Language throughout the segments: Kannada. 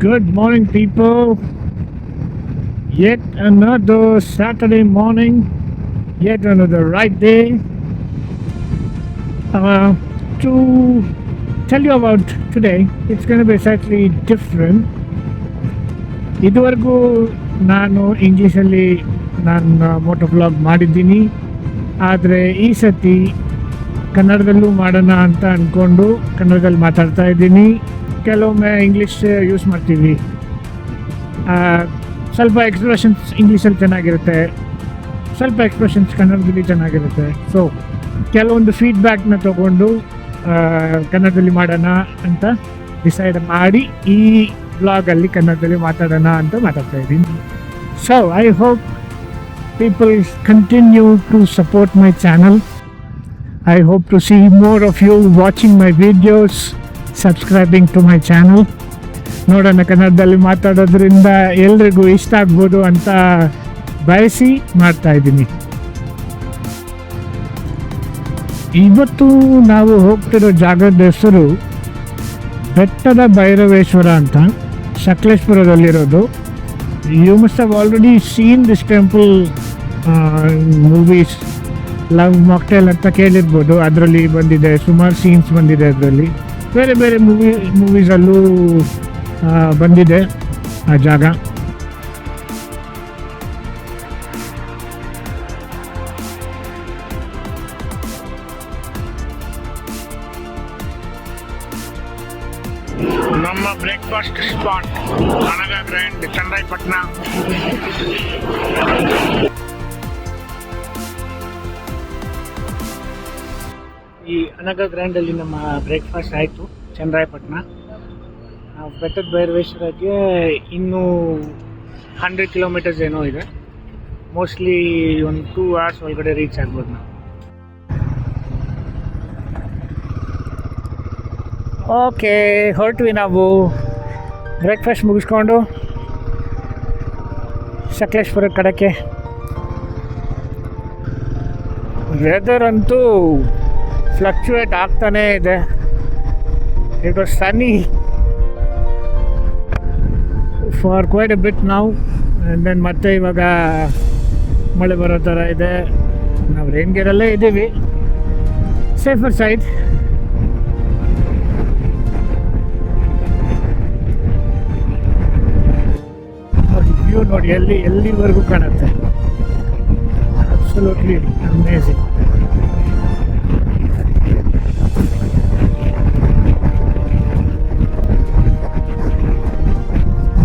Good morning, people. Yet another Saturday morning, yet another right day to tell you about today. It's going to be slightly different. ಇದುವರೆಗೂ ನಾನು ಇಂಗ್ಲೀಷಲ್ಲಿ ನಾನು ಮೋಟೋ ವ್ಲಾಗ್ ಮಾಡಿದ್ದೀನಿ, ಆದರೆ ಈ ಸತಿ ಕನ್ನಡದಲ್ಲೂ ಮಾಡೋಣ ಅಂತ ಅಂದ್ಕೊಂಡು ಕನ್ನಡದಲ್ಲಿ ಮಾತಾಡ್ತಾ ಇದ್ದೀನಿ. ಕೆಲವೊಮ್ಮೆ ಇಂಗ್ಲೀಷ್ ಯೂಸ್ ಮಾಡ್ತೀವಿ, ಸ್ವಲ್ಪ ಎಕ್ಸ್ಪ್ರೆಷನ್ಸ್ ಇಂಗ್ಲೀಷಲ್ಲಿ ಚೆನ್ನಾಗಿರುತ್ತೆ, ಸ್ವಲ್ಪ ಎಕ್ಸ್ಪ್ರೆಷನ್ಸ್ ಕನ್ನಡದಲ್ಲಿ ಚೆನ್ನಾಗಿರುತ್ತೆ. ಸೊ ಕೆಲವೊಂದು ಫೀಡ್ಬ್ಯಾಕ್ನ ತೊಗೊಂಡು ಕನ್ನಡದಲ್ಲಿ ಮಾಡೋಣ ಅಂತ ಡಿಸೈಡ್ ಮಾಡಿ ಈ ಬ್ಲಾಗಲ್ಲಿ ಕನ್ನಡದಲ್ಲಿ ಮಾತಾಡೋಣ ಅಂತ ಮಾತಾಡ್ತಾ ಇದ್ದೀನಿ. So I hope people continue to support my channel. I hope to see more of you watching my videos, subscribing to my channel. ನೋಡೋಣ ಕನ್ನಡದಲ್ಲಿ ಮಾತಾಡೋದ್ರಿಂದ ಎಲ್ರಿಗೂ ಇಷ್ಟ ಆಗ್ಬೋದು ಅಂತ ಬಯಸಿ ಮಾಡ್ತಾ ಇದ್ದೀನಿ. ಇವತ್ತು ನಾವು ಹೋಗ್ತಿರೋ ಜಾಗದ ಹೆಸರು ಬೆಟ್ಟದ ಭೈರವೇಶ್ವರ ಅಂತ, ಸಕಲೇಶ್ಪುರದಲ್ಲಿರೋದು. You must have already seen this temple movies. Love Mocktail ಅಂತ ಕೇಳಿರ್ಬೋದು, ಅದರಲ್ಲಿ ಬಂದಿದೆ, ಸುಮಾರು ಸೀನ್ಸ್ ಬಂದಿದೆ. ಅದರಲ್ಲಿ ಬೇರೆ ಬೇರೆ ಮೂವೀಸಲ್ಲೂ ಬಂದಿದೆ ಆ ಜಾಗ. ನಮ್ಮ ಬ್ರೇಕ್ಫಾಸ್ಟ್ ಸ್ಪಾಟ್ ಅನಗ ಗ್ರ್ಯಾಂಡ್, ಚನ್ನರಾಯಪಟ್ಟಣ. ಈ ಅನಗ ಗ್ರ್ಯಾಂಡಲ್ಲಿ ನಮ್ಮ ಬ್ರೇಕ್ಫಾಸ್ಟ್ ಆಯಿತು. ಚನ್ನರಾಯಪಟ್ಟಣ ಬೆಟ್ಟದ ಭೈರವೇಶ್ವರಕ್ಕೆ ಇನ್ನೂ 100 ಕಿಲೋಮೀಟರ್ಸ್ ಏನೋ ಇದೆ. ಮೋಸ್ಟ್ಲಿ ಒಂದು 2 hours ಒಳಗಡೆ ರೀಚ್ ಆಗ್ಬೋದು ನಾವು. ಓಕೆ, ಹೊರಟ್ವಿ ನಾವು. ಬ್ರೇಕ್ಫಾಸ್ಟ್ ಮುಗಿಸ್ಕೊಂಡು ಸಕಲೇಶ್ಪುರ ಕಡೆಗೆ. ವೆದರ್ ಅಂತೂ ಫ್ಲಕ್ಚುಯೇಟ್ ಆಗ್ತಾನೇ ಇದೆ. It was sunny for quite a bit ನಾವು, ಆ್ಯಂಡ್ ದೆನ್ ಮತ್ತೆ ಇವಾಗ ಮಳೆ ಬರೋ ಥರ ಇದೆ. ನಾವು ರೈನ್ ಗೇರಲ್ಲೇ ಇದ್ದೀವಿ, ಸೇಫರ್ ಸೈಡ್. ವ್ಯೂ ನೋಡಿ, ಎಲ್ಲಿವರೆಗೂ ಕಾಣುತ್ತೆ. Absolutely amazing.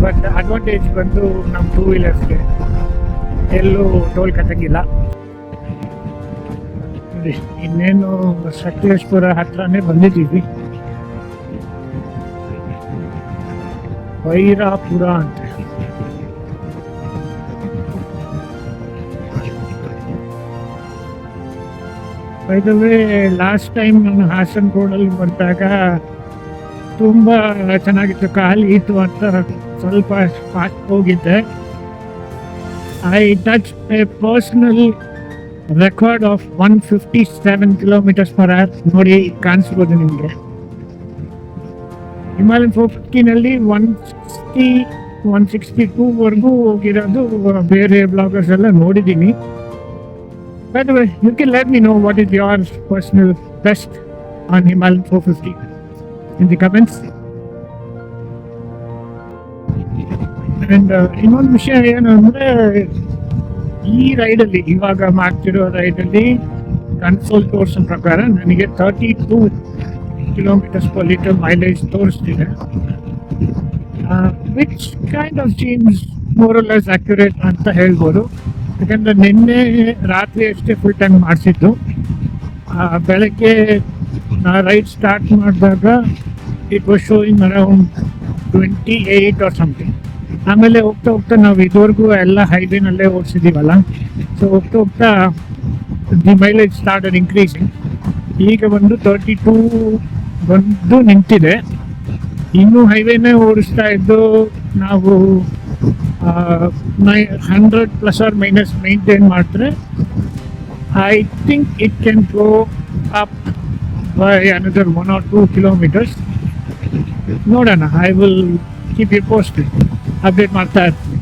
ಬಟ್ ಅಡ್ವಾಂಟೇಜ್ ಬಂದು ನಮ್ಮ 2 ವೀಲರ್ಸ್ಗೆ ಎಲ್ಲೂ ಟೋಲ್ ಕಟ್ಟಂಗಿಲ್ಲ. ಇನ್ನೇನು ಸಕಲೇಶ್ಪುರ ಹತ್ರನೇ ಬಂದಿದ್ದೀವಿ. ವೈರಾಪುರ ಅಂತ. By the way, last time ನಾನು ಹಾಸನ್ ರೋಡಲ್ಲಿ ಬಂದಾಗ ತುಂಬ ಚೆನ್ನಾಗಿತ್ತು, ಖಾಲಿ ಇತ್ತು ಅಂತ ಸ್ವಲ್ಪ ಫಾಸ್ಟ್ ಹೋಗಿದ್ದೆ. I touch A personal record of 157 km/h. ನೋಡಿ, ಕಾಣಿಸ್ಬೋದು ನಿಮಗೆ. ಹಿಮಾಲಯನ್ 450ನಲ್ಲಿ 160, 162ವರೆಗೂ ಹೋಗಿರೋದು ಬೇರೆ ಬ್ಲಾಗರ್ಸ್ ಎಲ್ಲ ನೋಡಿದ್ದೀನಿ. By the way, you can let me know what is your personal best on Himalayan 450 in the comments. And ಇನ್ನೊಂದು ವಿಷಯ ಏನಂದರೆ, ಈ ರೈಡಲ್ಲಿ, ಇವಾಗ ಮಾಡ್ತಿರೋ ರೈಡಲ್ಲಿ ಕನ್ಸೋಲ್ ತೋರಿಸೋ ಪ್ರಕಾರ ನನಗೆ 32 km/L ಮೈಲೇಜ್ ತೋರಿಸ್ತಿದೆ, which kind of seems more or less accurate ಅಂತ ಹೇಳ್ಬೋದು. ಯಾಕಂದರೆ ನಿನ್ನೆ ರಾತ್ರಿ ಅಷ್ಟೇ ಫುಲ್ ಟ್ಯಾಂಕ್ ಮಾಡಿಸಿದ್ದು. ಬೆಳಗ್ಗೆ ರೈಡ್ ಸ್ಟಾರ್ಟ್ ಮಾಡಿದಾಗ it was showing around 28 or something. ಆಮೇಲೆ ಹೋಗ್ತಾ ಹೋಗ್ತಾ ನಾವು ಇದುವರೆಗೂ ಎಲ್ಲ ಹೈವೇನಲ್ಲೇ ಓಡಿಸಿದ್ದೀವಲ್ಲ, ಸೊ ಹೋಗ್ತಾ ಹೋಗ್ತಾ ದಿ ಮೈಲೇಜ್ ಸ್ಟಾರ್ಟೆಡ್ ಇನ್ಕ್ರೀಸಿಂಗ್. ಈಗ ಬಂದು 32 ಬಂದು ನಿಂತಿದೆ. ಇನ್ನೂ ಹೈವೇನೇ ಓಡಿಸ್ತಾ ಇದ್ದು ನಾವು 100± ಮೇಂಟೈನ್ ಮಾಡಿದ್ರೆ I think it can go up by another 1 or 2 kilometers. ನೋಡೋಣ. I will keep you posted, update ಮಾಡ್ತಾ ಇರ್ತೀನಿ.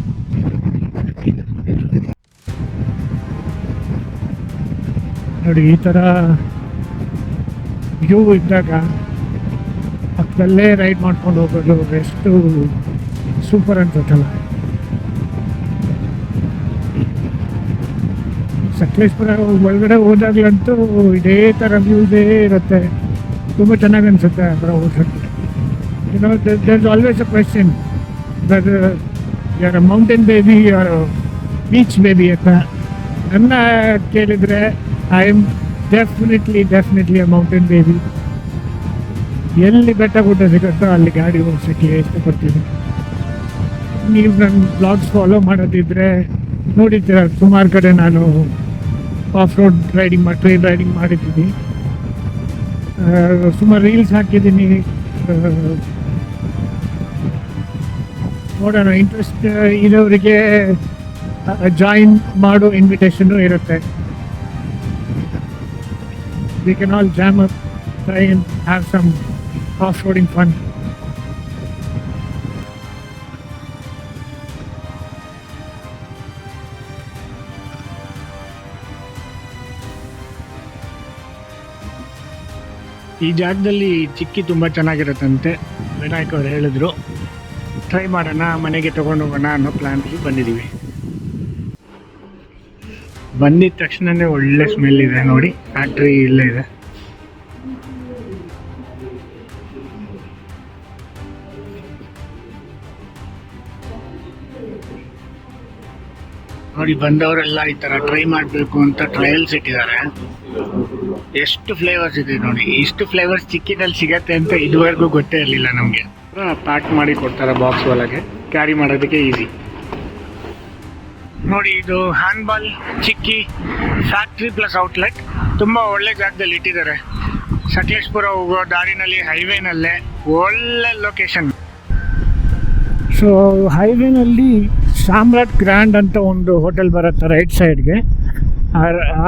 ನೋಡಿ ಈ ಥರ ವ್ಯೂ ಇದ್ದಾಗ ಪಕ್ಕದಲ್ಲೇ ರೈಡ್ ಮಾಡ್ಕೊಂಡು ಹೋಗೋದು ಎಷ್ಟು ಸೂಪರ್ ಅನ್ಸುತ್ತಲ್ಲ. ಸಕಲೇಶ್ಪುರ ಒಳಗಡೆ ಹೋದಾಗ್ಲಂತೂ ಇದೇ ಥರ ವ್ಯೂಸೇ ಇರುತ್ತೆ, ತುಂಬ ಚೆನ್ನಾಗಿ ಅನಿಸುತ್ತೆ ಅದರ ಹೋಗೋಕ್ಕೆ. there's always a question whether you're a mountain baby or a beach baby ಅಂತ ನನ್ನ ಕೇಳಿದರೆ I am definitely a mountain baby. ಎಲ್ಲಿ ಬೆಟ್ಟ ಗುಡ್ಡ ಸಿಗುತ್ತೋ ಅಲ್ಲಿ ಗಾಡಿ ಓಡಿಸೋಕ್ಕೆ ಇಷ್ಟಪಡ್ತೀನಿ. ನೀವು ನನ್ನ ಬ್ಲಾಗ್ಸ್ ಫಾಲೋ ಮಾಡೋದಿದ್ರೆ ನೋಡಿದ್ದೀರ, ಸುಮಾರು ಕಡೆ ನಾನು off road riding trail riding ಮಾಡಿದ್ದೀನಿ, ಸುಮಾರು ರೀಲ್ಸ್ ಹಾಕಿದ್ದೀನಿ. ನೋಡೋಣ, ಇಂಟ್ರೆಸ್ಟ್ ಇರೋರಿಗೆ ಜಾಯಿನ್ ಮಾಡೋ ಇನ್ವಿಟೇಷನ್ನು ಇರುತ್ತೆ. We can all jam up, try and have some off-roading fun. ಈ ಜಾಗದಲ್ಲಿ ಚಿಕ್ಕಿ ತುಂಬ ಚೆನ್ನಾಗಿರುತ್ತಂತೆ, ವಿನಾಯಕ್ ಅವ್ರು ಹೇಳಿದ್ರು. ಟ್ರೈ ಮಾಡೋಣ, ಮನೆಗೆ ತೊಗೊಂಡು ಹೋಗೋಣ ಅನ್ನೋ ಪ್ಲ್ಯಾನಲ್ಲಿ ಬಂದಿದ್ದೀವಿ. ಬಂದಿದ ತಕ್ಷಣವೇ ಒಳ್ಳೆ ಸ್ಮೆಲ್ ಇದೆ ನೋಡಿ, ಫ್ಯಾಕ್ಟ್ರಿ ಇಲ್ಲೇ ಇದೆ. ನೋಡಿ, ಬಂದವರೆಲ್ಲ ಈ ಥರ ಟ್ರೈ ಮಾಡಬೇಕು ಅಂತ ಟ್ರಯಲ್ಸ್ ಇಟ್ಟಿದ್ದಾರೆ. ಎಷ್ಟು ಫ್ಲೇವರ್ಸ್ ಇದೆ ನೋಡಿ, ಇಷ್ಟು ಫ್ಲೇವರ್ಸ್ ಚಿಕ್ಕಿನಲ್ಲಿ ಸಿಗತ್ತೆ ಅಂತ ಇದುವರೆಗೂ ಗೊತ್ತೇ ಇರಲಿಲ್ಲ ನಮಗೆ. ಪ್ಯಾಕ್ ಮಾಡಿ ಕೊಡ್ತಾರೆ ಬಾಕ್ಸ್ ಒಳಗೆ, ಕ್ಯಾರಿ ಮಾಡೋದಕ್ಕೆ ಈಸಿ. ನೋಡಿ, ಇದು ಹ್ಯಾಂಡ್ಬಾಲ್ ಚಿಕ್ಕಿ ಫ್ಯಾಕ್ಟ್ರಿ ಪ್ಲಸ್ ಔಟ್ಲೆಟ್ ತುಂಬ ಒಳ್ಳೆ ಜಾಗದಲ್ಲಿ ಇಟ್ಟಿದ್ದಾರೆ. ಸಕಲೇಶ್ಪುರ ಹೋಗೋ ದಾರಿನಲ್ಲಿ, ಹೈವೇನಲ್ಲೇ ಒಳ್ಳೆ ಲೊಕೇಶನ್. ಸೊ ಹೈವೇನಲ್ಲಿ ಸಾಮ್ರಾಟ್ ಗ್ರ್ಯಾಂಡ್ ಅಂತ ಒಂದು ಹೋಟೆಲ್ ಬರುತ್ತೆ ರೈಟ್ ಸೈಡ್ಗೆ.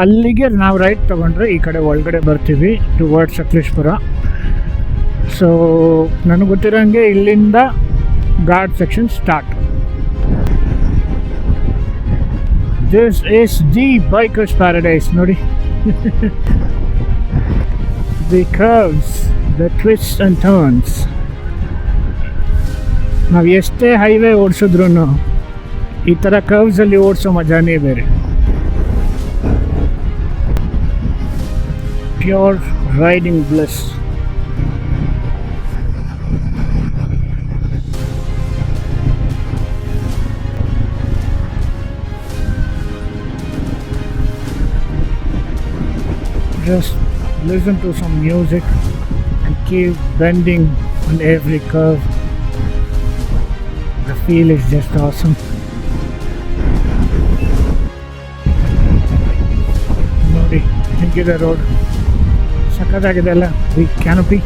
ಅಲ್ಲಿಗೆ ನಾವು ರೈಟ್ ತೊಗೊಂಡ್ರೆ ಈ ಕಡೆ ಒಳಗಡೆ ಬರ್ತೀವಿ ಟುವರ್ಡ್ಸ್ ಸಕಲೇಶ್ಪುರ. ಸೊ ನನಗೆ ಗೊತ್ತಿರೋಂಗೆ ಇಲ್ಲಿಂದ ghat section start. This is the biker's paradise. ನೋಡಿ, the curves, the twists and turns. ನಾವು ಎಷ್ಟೇ ಹೈವೇ ಓಡಿಸಿದ್ರು ಈ ಥರ ಕರ್ವ್ಸಲ್ಲಿ ಓಡಿಸೋ ಮಜಾನೇ ಬೇರೆ. Pure riding bless. Just listen to some music and keep bending on every curve. The feel is just awesome. ನೋಡಿ ಹೇಗಿದೆ ರೋಡ್, ಸಖತ್ತಾಗಿದೆ ಅಲ್ಲ ಈ ಕ್ಯಾನಪಿ.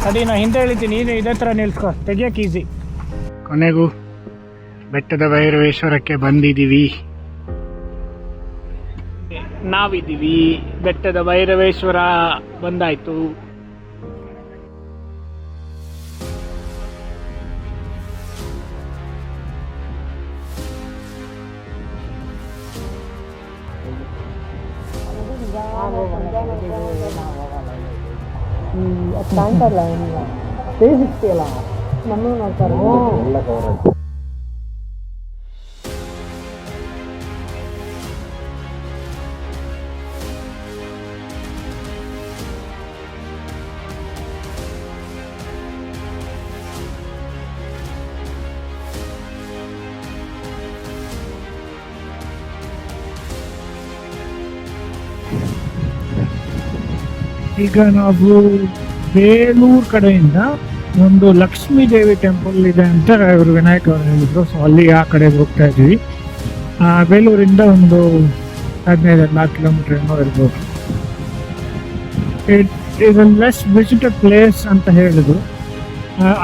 ಅದೇ ನಾ ಹಿಂದೆ ಹೇಳಿದ್ದೀನಿ, ನೀನು ಇದೇ ಥರ ನಿಲ್ಸ್ಕೊ, ತೆಗಿಯೋಕೆ ಈಸಿ. ಕೊನೆಗೂ ಬೆಟ್ಟದ ಭೈರವೇಶ್ವರಕ್ಕೆ ಬಂದಿದ್ದೀವಿ. ನಾವಿದ್ದೀವಿ, ಬೆಟ್ಟದ ಭೈರವೇಶ್ವರ ಬಂದಾಯಿತು. ಅದು ಕಾಣ್ತಾರಲ್ಲ ಏನಿಲ್ಲ ಸ್ಟೇಜ್ ಇರ್ತೀಯಲ್ಲ ನಮ್ಮ ನೋಡ್ತಾರೆ ಎಲ್ಲ ಕವರ್ ಆಯ್ತು. ಈಗ ನಾವು ಬೇಲೂರು ಕಡೆಯಿಂದ ಒಂದು ಲಕ್ಷ್ಮೀ ದೇವಿ ಟೆಂಪಲ್ ಇದೆ ಅಂತ ಇವರು ವಿನಾಯಕ್ ಅವರು ಹೇಳಿದ್ರು. ಸೊ ಅಲ್ಲಿ ಆ ಕಡೆಗೆ ಹೋಗ್ತಾ ಇದ್ವಿ. ಬೇಲೂರಿಂದ ಒಂದು 15-16 ಕಿಲೋಮೀಟರ್ ಏನೋ ಇರ್ಬೋದು. It is a less visited place ಅಂತ ಹೇಳಿದ್ರು.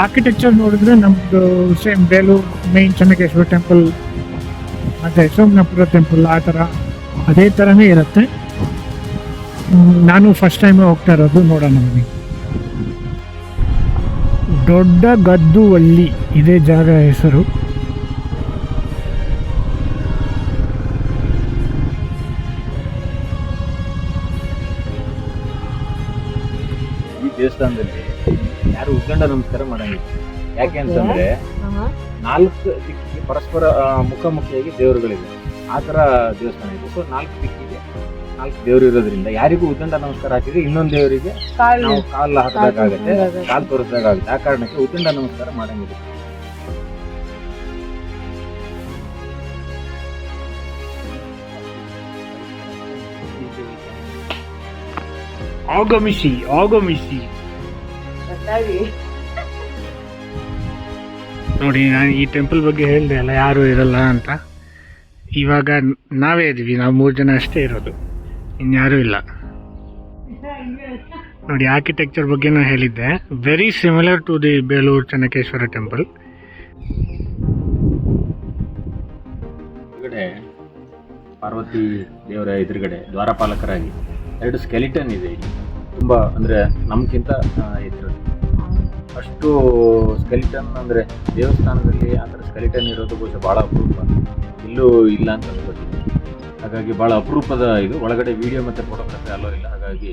ಆರ್ಕಿಟೆಕ್ಚರ್ ನೋಡಿದ್ರೆ ನಮ್ಮದು same Belur main Chennakeshava temple ಮತ್ತು ಸೋಮನಾಥಪುರ ಟೆಂಪಲ್ ಆ ಥರ ಅದೇ ಥರನೇ ಇರುತ್ತೆ. ನಾನು ಫಸ್ಟ್ ಟೈಮ್ ಹೋಗ್ತಾ ಇರೋದು, ನೋಡೋಣ ಬನ್ನಿ. ದೊಡ್ಡ ಗದ್ದುವಳ್ಳಿ ಇದೇ ಜಾಗ ಹೆಸರು. ಈ ದೇವಸ್ಥಾನದಲ್ಲಿ ಯಾರು ಉದ್ದಂಡ ನಮಸ್ಕಾರ ಮಾಡಂಗಿಲ್ಲ. ಯಾಕೆ ಅಂತಂದ್ರೆ 4 ದಿಕ್ಕಿಗೆ ಪರಸ್ಪರ ಮುಖಾಮುಖಿಯಾಗಿ ದೇವರುಗಳಿವೆ. ಆ ಥರ ದೇವಸ್ಥಾನ ಇದೆ. ಸೊ 4 ದಿಕ್ಕಿಗೆ 4 ದೇವರು ಇರೋದ್ರಿಂದ ಯಾರಿಗೂ ಉದ್ದಂಡ ನಮಸ್ಕಾರ ಹಾಕಿದ್ರೆ ಇನ್ನೊಂದು ದೇವರಿಗೆ ನಾವು ಕಾಲು ಹಾಕಬೇಕಾಗತ್ತೆ, ಕಾಲು ತೋರಿಸ್ಬೇಕಾಗುತ್ತೆ. ಆ ಕಾರಣಕ್ಕೆ ಉದ್ದಂಡ ನಮಸ್ಕಾರ ಮಾಡಂಗಿಲ್ಲ. ಆಗಮಿಸಿ ನೋಡಿ, ನಾನು ಈ ಟೆಂಪಲ್ ಬಗ್ಗೆ ಹೇಳಿದೆ ಅಲ್ಲ, ಯಾರು ಇರಲ್ಲ ಅಂತ. ಇವಾಗ ನಾವೇ ಇದ್ದೀವಿ, ನಾವು 3 ಜನ ಅಷ್ಟೇ ಇರೋದು, ಇನ್ಯಾರೂ ಇಲ್ಲ. ನೋಡಿ, ಆರ್ಕಿಟೆಕ್ಚರ್ ಬಗ್ಗೆ ನಾನು ಹೇಳಿದ್ದೆ, very similar to the Belur Chennakeshava temple. ಎದುರುಗಡೆ ಪಾರ್ವತಿ ದೇವರ ಎದುರುಗಡೆ ದ್ವಾರಪಾಲಕರಾಗಿ 2 ಸ್ಕೆಲಿಟನ್ ಇದೆ ಇಲ್ಲಿ. ತುಂಬ ಅಂದರೆ ನಮ್ಗಿಂತ ಎತ್ತಿರೋದು. ಅಷ್ಟು ಸ್ಕೆಲಿಟನ್ ಅಂದರೆ ದೇವಸ್ಥಾನದಲ್ಲಿ ಆ ಥರ ಸ್ಕೆಲಿಟನ್ ಇರೋದು ಬಹುಶಃ ಭಾಳ ಅಪರೂಪ, ಇಲ್ಲೂ ಇಲ್ಲ ಅಂತ ಅನ್ಕೋತೀನಿ. ಹಾಗಾಗಿ ಭಾಳ ಅಪರೂಪದ ಇದು. ಒಳಗಡೆ ವಿಡಿಯೋ ಮತ್ತು ಫೋಟೋಗ್ರಫಿ ಅಲ್ಲೋ ಇಲ್ಲ, ಹಾಗಾಗಿ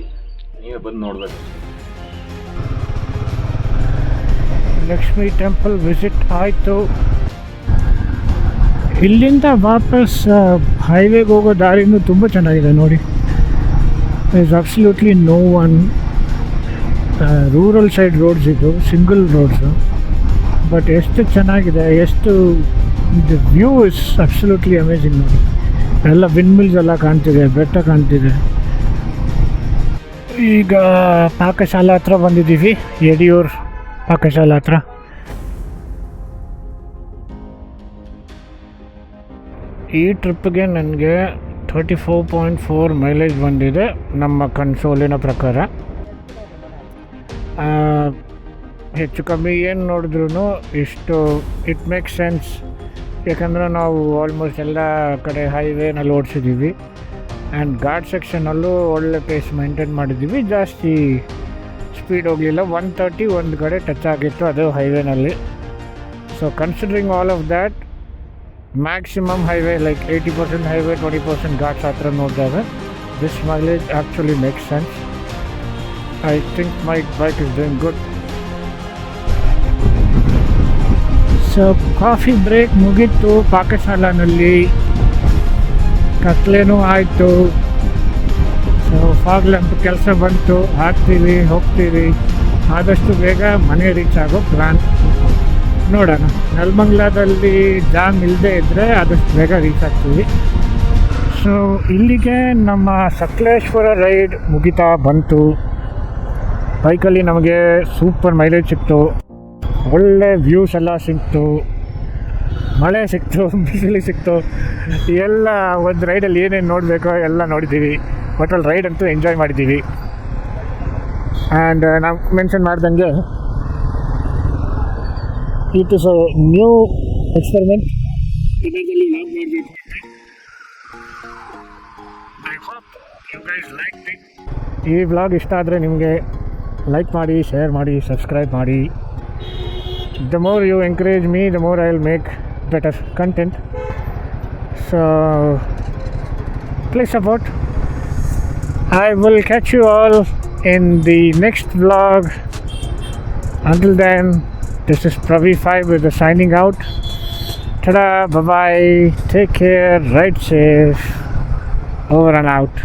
ನೀವೇ ಬಂದು ನೋಡಬೇಕು. ಲಕ್ಷ್ಮೀ ಟೆಂಪಲ್ ವಿಸಿಟ್ ಆಯಿತು. ಇಲ್ಲಿಂದ ವಾಪಸ್ ಹೈವೇಗೆ ಹೋಗೋ ದಾರಿನೂ ತುಂಬ ಚೆನ್ನಾಗಿದೆ ನೋಡಿ. Is absolutely no one. Rural side roads ಇದು, ಸಿಂಗಲ್ ರೋಡ್ಸು, ಬಟ್ ಎಷ್ಟು ಚೆನ್ನಾಗಿದೆ, ಎಷ್ಟು ವ್ಯೂ ಇಸ್ ಅಬ್ಸಲ್ಯೂಟ್ಲಿ ಅಮೇಝಿಂಗ್ ನೋಡಿ. ಎಲ್ಲ ವಿಂಡ್ ಮಿಲ್ಸ್ ಎಲ್ಲ ಕಾಣ್ತಿದೆ, ಬೆಟ್ಟ ಕಾಣ್ತಿದೆ. ಈಗ ಪಾಕಶಾಲಾ ಹತ್ರ ಬಂದಿದ್ದೀವಿ, ಯಡಿಯೂರು ಪಾಕಶಾಲಾ ಹತ್ರ. ಈ ಟ್ರಿಪ್ಗೆ ನನಗೆ 34.4 ಮೈಲೇಜ್ ಬಂದಿದೆ ನಮ್ಮ ಕನ್ಸೋಲಿನ ಪ್ರಕಾರ. ಹೆಚ್ಚು ಕಮ್ಮಿ ಏನು ನೋಡಿದ್ರೂ ಇಷ್ಟು ಇಟ್ ಮೇಕ್ ಸೆನ್ಸ್. ಯಾಕಂದರೆ ನಾವು ಆಲ್ಮೋಸ್ಟ್ ಎಲ್ಲ ಕಡೆ ಹೈವೇನಲ್ಲಿ ಓಡಿಸಿದ್ದೀವಿ ಆ್ಯಂಡ್ ಘಾಟ್ ಸೆಕ್ಷನಲ್ಲೂ ಒಳ್ಳೆ ಪೇಸ್ ಮೇಂಟೈನ್ ಮಾಡಿದ್ದೀವಿ. ಜಾಸ್ತಿ ಸ್ಪೀಡ್ ಹೋಗಲಿಲ್ಲ. 130 ಒಂದು ಕಡೆ ಟಚ್ ಆಗಿತ್ತು, ಅದು ಹೈವೇನಲ್ಲಿ. So considering all of that, maximum highway like 80% highway, 20% ghats ಆ ಥರ ನೋಡಿದಾಗ this mileage actually make sense. I think my bike is doing good. So coffee break ಮುಗೀತು ಪಾಕಶಾಲಾನಲ್ಲಿ, ಕತ್ಲೇನೂ ಆಯಿತು. ಸೊ ಫಾಗ್ ಲ್ಯಾಂಪ್ ಕೆಲಸ ಬಂತು, ಹಾಕ್ತೀವಿ, ಹೋಗ್ತೀವಿ. ಆದಷ್ಟು ಬೇಗ ಮನೆ ರೀಚ್ ಆಗೋ ಪ್ಲ್ಯಾನ್. ನೋಡೋಣ, ನೆಲಮಂಗಲದಲ್ಲಿ ಜಾಮ್ ಇಲ್ಲದೆ ಇದ್ದರೆ ಆದಷ್ಟು ಬೇಗ ರೀಚ್ ಆಗ್ತೀವಿ. ಸೊ ಇಲ್ಲಿಗೆ ನಮ್ಮ ಸಕಲೇಶ್ವರ ರೈಡ್ ಮುಗಿತಾ ಬಂತು. ಬೈಕಲ್ಲಿ ನಮಗೆ ಸೂಪರ್ ಮೈಲೇಜ್ ಸಿಕ್ತು, ಒಳ್ಳೆ ವ್ಯೂಸ್ ಎಲ್ಲ ಸಿಕ್ತು, ಮಳೆ ಸಿಕ್ತು, ಬಿಸಿಲು ಸಿಕ್ತು, ಎಲ್ಲ ಒಂದು ರೈಡಲ್ಲಿ ಏನೇನು ನೋಡಬೇಕೋ ಎಲ್ಲ ನೋಡಿದ್ದೀವಿ. ಒಟ್ಟಲ್ಲಿ ರೈಡ್ ಅಂತೂ ಎಂಜಾಯ್ ಮಾಡಿದ್ದೀವಿ. ಆ್ಯಂಡ್ ನಾವು ಮೆನ್ಷನ್ ಮಾಡ್ದಂಗೆ it is a new experiment. ಇದರಲ್ಲಿ ಲಾಗ್ ಮಾಡಬೇಕು. I hope you guys like it. ಈ ವ್ಲಾಗ್ ಇಷ್ಟ ಆದರೆ ನಿಮಗೆ ಲೈಕ್ ಮಾಡಿ, ಶೇರ್ ಮಾಡಿ, ಸಬ್ಸ್ಕ್ರೈಬ್ ಮಾಡಿ. The more you encourage me, the more I will make better content. So please support. I will catch you all in the next vlog. Until then, this is Pravi5 with the signing out. Ta-da, bye-bye, take care, ride safe, over and out.